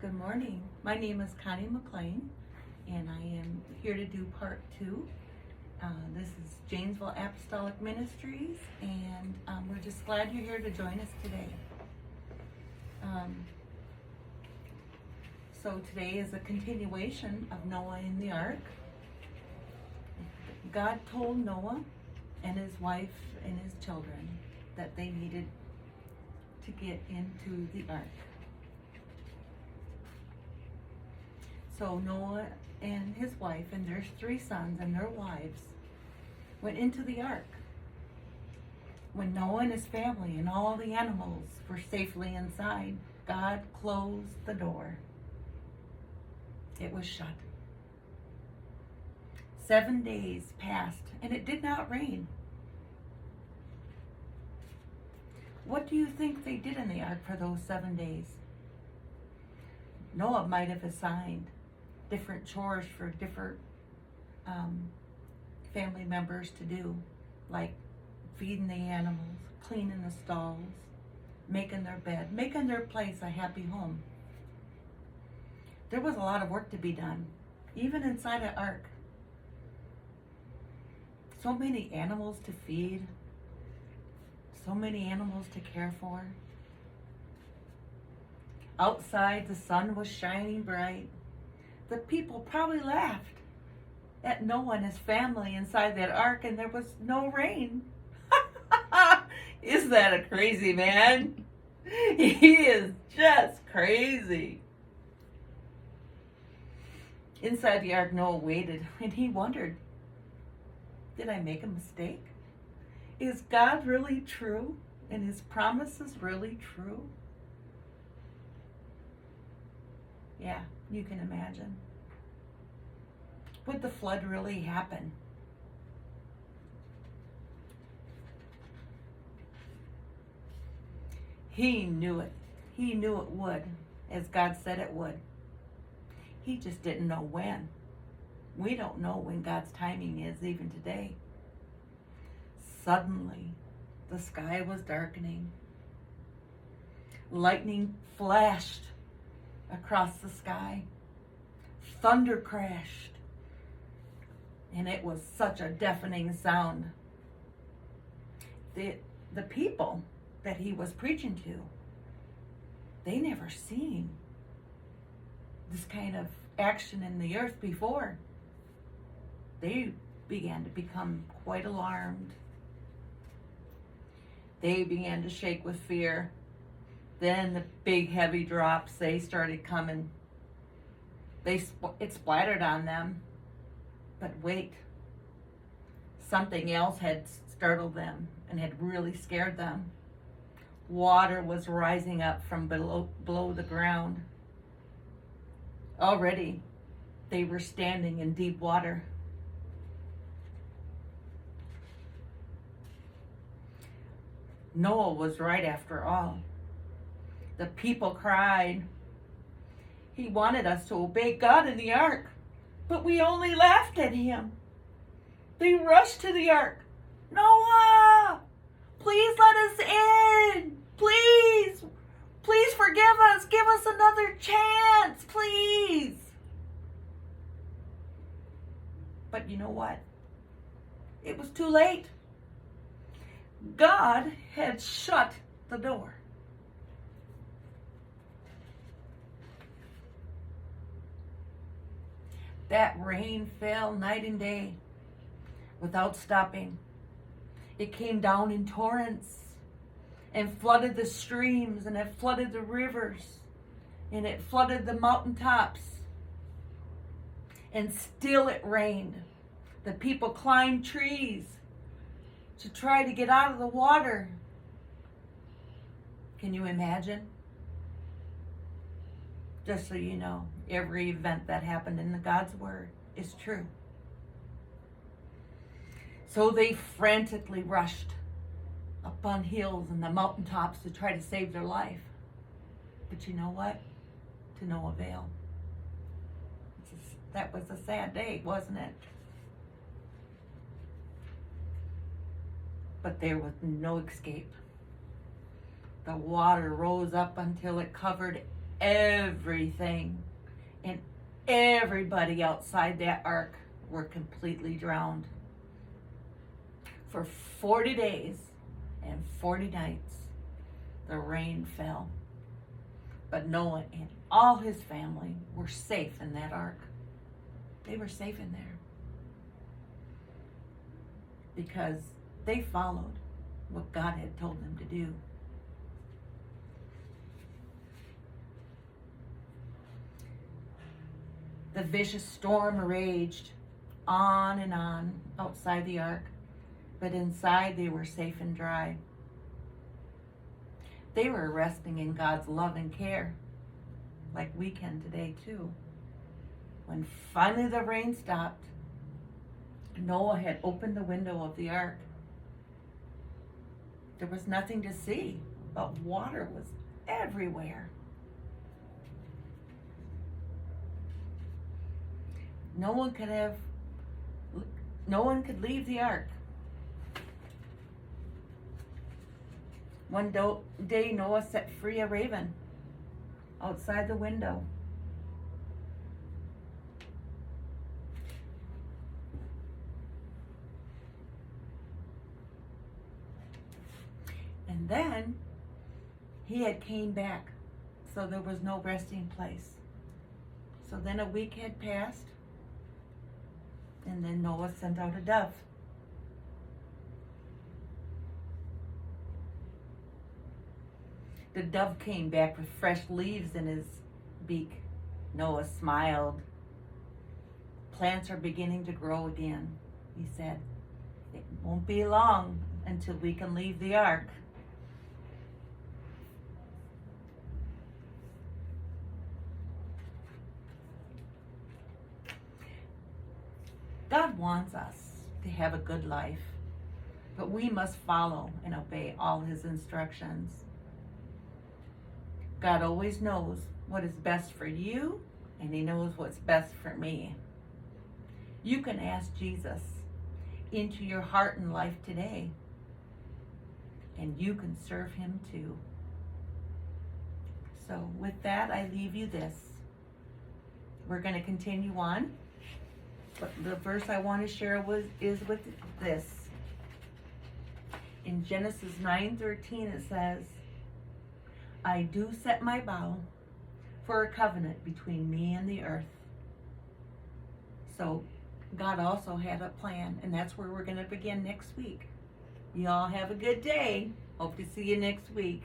Good morning. My name is Connie McClain, and I am here to do part 2. This is Janesville Apostolic Ministries, and we're just glad you're here to join us today. So today is a continuation of Noah in the ark. God told Noah and his wife and his children that they needed to get into the ark. So Noah and his wife and their 3 sons and their wives went into the ark. When Noah and his family and all the animals were safely inside, God closed the door. It was shut. 7 days passed and it did not rain. What do you think they did in the ark for those 7 days? Noah might have assigned different chores for different family members to do, like feeding the animals, cleaning the stalls, making their bed, making their place a happy home. There was a lot of work to be done, even inside an ark. So many animals to feed, so many animals to care for. Outside, the sun was shining bright. The people probably laughed at Noah and his family inside that ark, and there was no rain. Is that a crazy man? He is just crazy. Inside the ark, Noah waited, and he wondered, did I make a mistake? Is God really true? And his promises really true? Yeah, you can imagine. Would the flood really happen? He knew it. He knew it would, as God said it would. He just didn't know when. We don't know when God's timing is even today. Suddenly, the sky was darkening. Lightning flashed across the sky. Thunder crashed. And it was such a deafening sound. The people that he was preaching to, they never seen this kind of action in the earth before. They began to become quite alarmed. They began to shake with fear. Then the big heavy drops, they started coming. It splattered on them. But wait, something else had startled them and had really scared them. Water was rising up from below the ground. Already, they were standing in deep water. Noah was right after all. The people cried. He wanted us to obey God in the ark, but we only laughed at him. They rushed to the ark. Noah, please let us in. Please forgive us. Give us another chance, please. But you know what? It was too late. God had shut the door. That rain fell night and day without stopping. It came down in torrents and flooded the streams, and it flooded the rivers, and it flooded the mountaintops. And still it rained. The people climbed trees to try to get out of the water. Can you imagine? Just so you know, every event that happened in God's Word is true. So they frantically rushed up on hills and the mountaintops to try to save their life. But you know what? To no avail. That was a sad day, wasn't it? But there was no escape. The water rose up until it covered everything. And everybody outside that ark were completely drowned. For 40 days and 40 nights, the rain fell. But Noah and all his family were safe in that ark. They were safe in there because they followed what God had told them to do. The vicious storm raged on and on outside the ark, but inside they were safe and dry. They were resting in God's love and care, like we can today too. When finally the rain stopped, Noah had opened the window of the ark. There was nothing to see, but water was everywhere. No one could leave the ark. One day Noah set free a raven outside the window. And then he had came back, so there was no resting place. So then a week had passed, and then Noah sent out a dove. The dove came back with fresh leaves in his beak. Noah smiled. Plants are beginning to grow again, he said. It won't be long until we can leave the ark. God wants us to have a good life, but we must follow and obey all his instructions. God always knows what is best for you, and he knows what's best for me. You can ask Jesus into your heart and life today, and you can serve him too. So with that, I leave you this. We're going to continue on. But the verse I want to share is with this. In Genesis 9:13 it says, I do set my vow for a covenant between me and the earth. So God also had a plan, and that's where we're going to begin next week. You all have a good day. Hope to see you next week.